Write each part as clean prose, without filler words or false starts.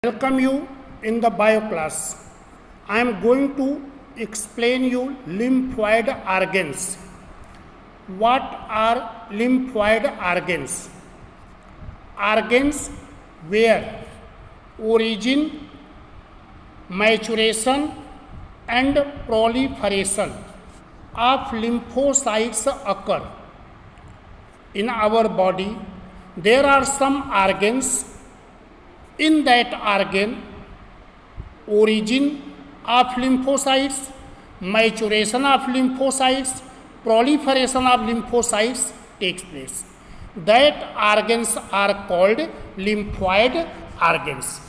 Welcome you in the bio class. I am going to explain you lymphoid organs. What are lymphoid organs? Organs where origin, maturation and proliferation of lymphocytes occur. In our body, there are some organs. In that organ, origin of lymphocytes, maturation of lymphocytes, proliferation of lymphocytes takes place. That organs are called lymphoid organs.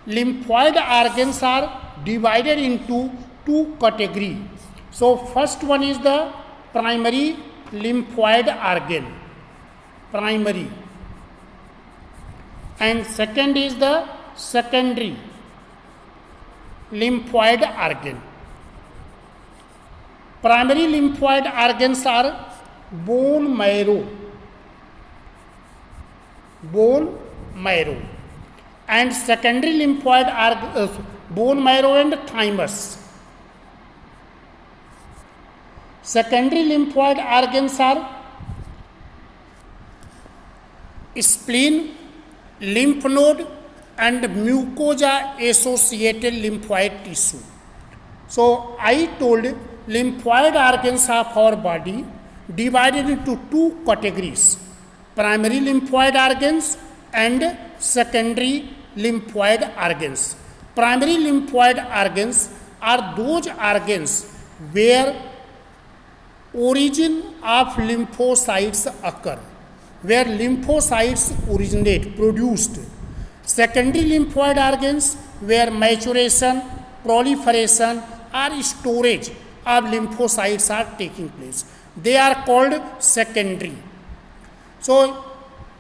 Lymphoid organs are divided into two categories. So first one is the primary lymphoid organ. Primary. And second is the secondary lymphoid organ. Primary lymphoid organs are bone marrow, and secondary lymphoid organs, bone marrow and thymus. Secondary lymphoid organs are spleen, lymph node and mucosa associated lymphoid tissue. So I told lymphoid organs of our body divided into two categories: primary lymphoid organs and secondary lymphoid organs. Primary lymphoid organs are those organs where origin of lymphocytes occur, where lymphocytes originate, produced. Secondary lymphoid organs where maturation, proliferation or storage of lymphocytes are taking place. They are called secondary. So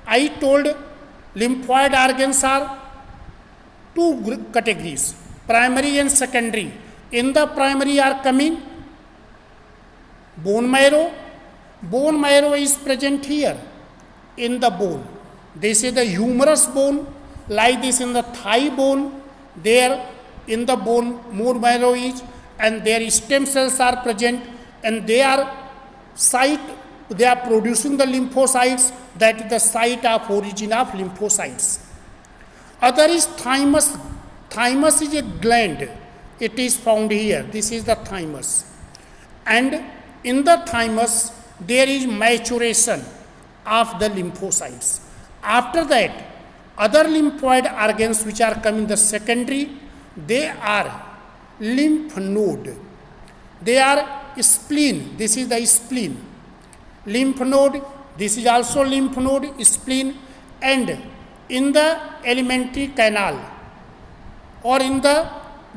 I told lymphoid organs are two categories, primary and secondary. In the primary are coming bone marrow. Bone marrow is present here in the bone. This is the humerus bone, like this in the thigh bone. There in the bone more marrow is, and their stem cells are present, and they are producing the lymphocytes. That is the site of origin of lymphocytes. Other is thymus. Thymus is a gland. It is found here. This is the thymus. And in the thymus there is maturation of the lymphocytes. After that, other lymphoid organs which are coming the secondary, they are lymph node. They are spleen. This is the spleen. Lymph node. This is also lymph node, spleen. And in the alimentary canal or in the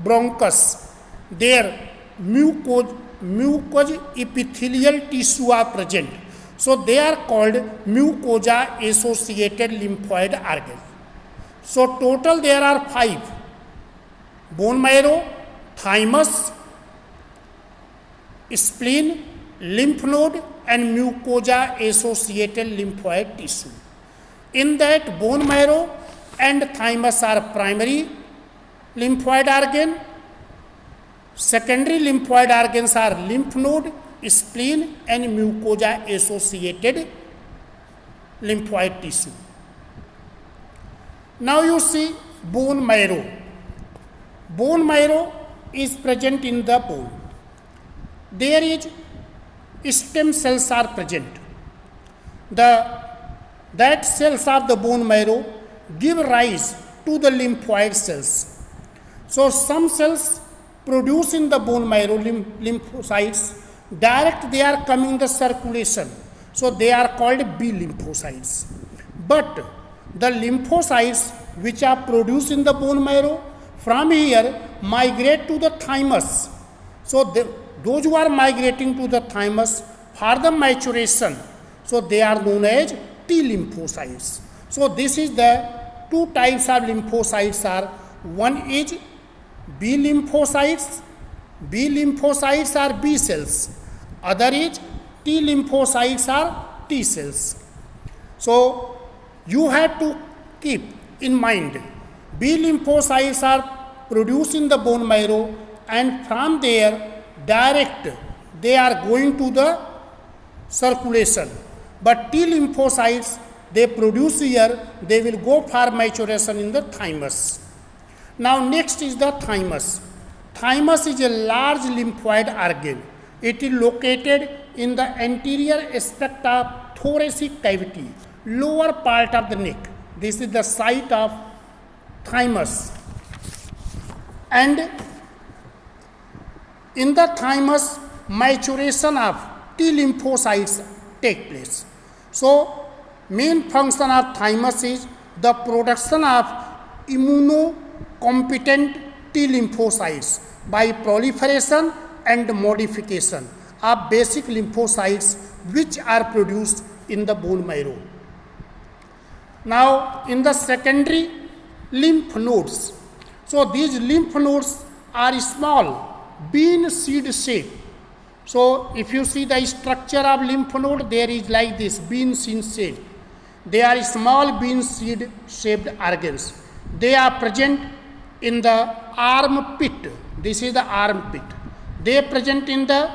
bronchus, there mucous epithelial tissue are present. So they are called mucosa associated lymphoid organs. So total there are 5: bone marrow, thymus, spleen, lymph node and mucosa associated lymphoid tissue. In that, bone marrow and thymus are primary lymphoid organ. Secondary lymphoid organs are lymph node, spleen and mucosa associated lymphoid tissue. Now you see bone marrow. Bone marrow is present in the bone. There is stem cells are present. That cells of the bone marrow give rise to the lymphoid cells. So some cells produce in the bone marrow lymphocytes. Direct they are coming the circulation. So they are called B lymphocytes. But the lymphocytes which are produced in the bone marrow from here migrate to the thymus. So those who are migrating to the thymus for the maturation, so they are known as T lymphocytes. So this is the two types of lymphocytes are. One is B lymphocytes. B lymphocytes are B cells. Other is T lymphocytes are T cells. So you have to keep in mind B lymphocytes are produced in the bone marrow, and from there direct they are going to the circulation. But T lymphocytes they produce here, they will go for maturation in the thymus. Now next is the thymus. Thymus is a large lymphoid organ. It is located in the anterior aspect of thoracic cavity, lower part of the neck. This is the site of thymus. And in the thymus, maturation of T lymphocytes take place. So, main function of thymus is the production of immunocompetent T lymphocytes by proliferation and modification of basic lymphocytes which are produced in the bone marrow. Now, in the secondary lymph nodes, so these lymph nodes are small bean seed shape. So, if you see the structure of lymph node, there is like this bean seed shape. They are small bean seed shaped organs. They are present in the armpit. This is the armpit. They are present in the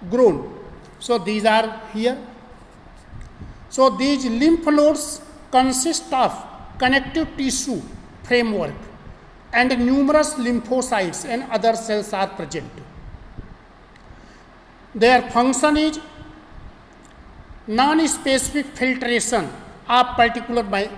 groin. So, these are here. So, these lymph nodes consist of connective tissue framework and numerous lymphocytes and other cells are present. Their function is non-specific filtration of particulate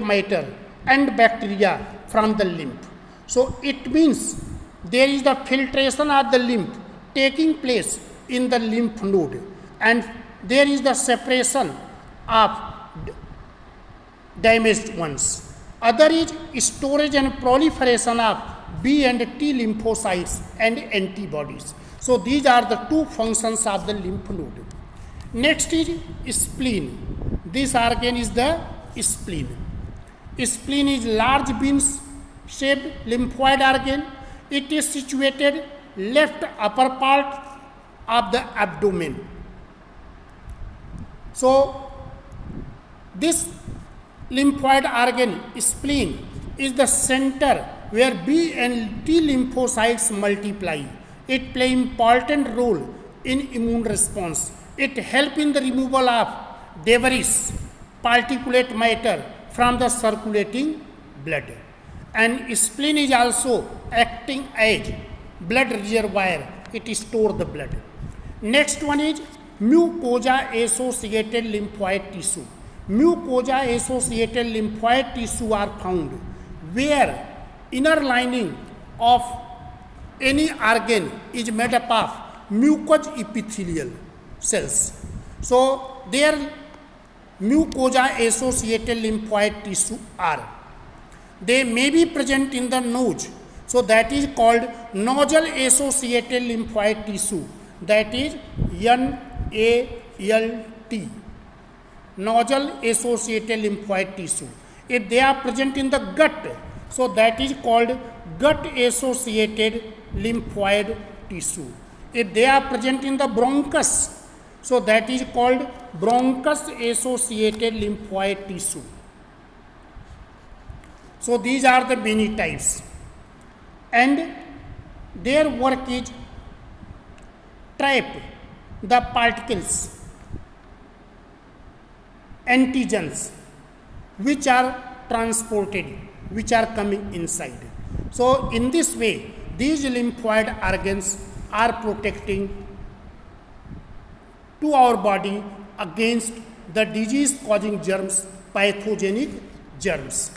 matter and bacteria from the lymph. So, it means there is the filtration of the lymph taking place in the lymph node, and there is the separation of damaged ones. Other is storage and proliferation of B and T lymphocytes and antibodies. So, these are the two functions of the lymph node. Next is spleen. This organ is the spleen. Spleen is large bean shaped lymphoid organ. It is situated left upper part of the abdomen. So, this lymphoid organ, spleen, is the center where B and T lymphocytes multiply. It plays important role in immune response. It helps in the removal of debris, particulate matter from the circulating blood. And spleen is also acting as blood reservoir. It stores the blood. Next one is mucosa associated lymphoid tissue. Mucosa associated lymphoid tissue are found where inner lining of any organ is made up of mucous epithelial cells. So, their mucosa associated lymphoid tissue are. They may be present in the nose. So, that is called nodular associated lymphoid tissue. That is NALT. Nodular associated lymphoid tissue. If they are present in the gut, so that is called gut associated lymphoid tissue. If they are present in the bronchus, so that is called bronchus associated lymphoid tissue. So, these are the many types, and their work is trap the particles, antigens, which are transported, which are coming inside. So, in this way, these lymphoid organs are protecting to our body against the disease causing germs, pathogenic germs.